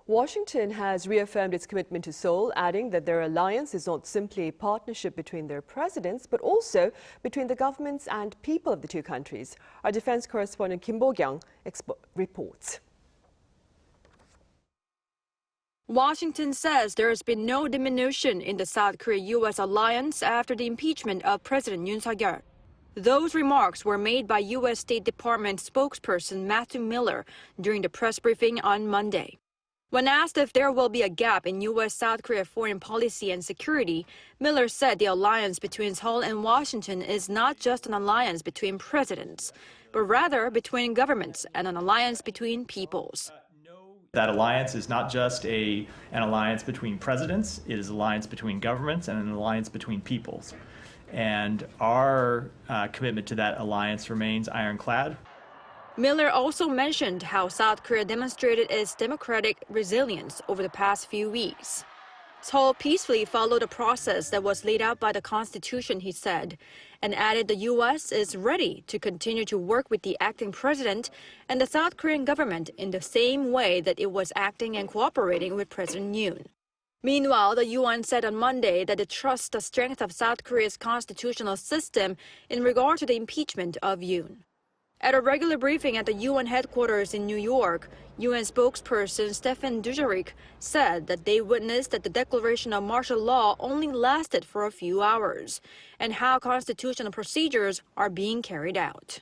Washington has reaffirmed its commitment to Seoul, adding that their alliance is not simply a partnership between their presidents, but also between the governments and people of the two countries. Our defense correspondent Kim Bo-kyoung reports. Washington says there has been no diminution in the South Korea-U.S. alliance after the impeachment of President Yoon Suk Yeol. Those remarks were made by U.S. State Department spokesperson Matthew Miller during the press briefing on Monday. When asked if there will be a gap in U.S. South Korea foreign policy and security, Miller said the alliance between Seoul and Washington is not just an alliance between presidents, but rather between governments and an alliance between peoples. That alliance is not just an alliance between presidents, it is an alliance between governments and an alliance between peoples. And our commitment to that alliance remains ironclad. Miller also mentioned how South Korea demonstrated its democratic resilience over the past few weeks. Seoul peacefully followed a process that was laid out by the Constitution, he said, and added the U.S. is ready to continue to work with the acting president and the South Korean government in the same way that it was acting and cooperating with President Yoon. Meanwhile, the UN said on Monday that it trusts the strength of South Korea's constitutional system in regard to the impeachment of Yoon. At a regular briefing at the UN headquarters in New York, UN spokesperson Stefan Dujarric said that they witnessed that the declaration of martial law only lasted for a few hours, and how constitutional procedures are being carried out.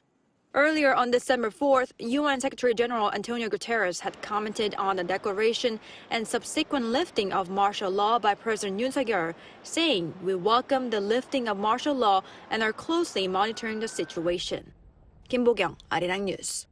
Earlier on December 4th, UN Secretary General Antonio Guterres had commented on the declaration and subsequent lifting of martial law by President Yoon Suk Yeol, saying, "We welcome the lifting of martial law and are closely monitoring the situation." Kim Bo-kyoung, 아리랑뉴스.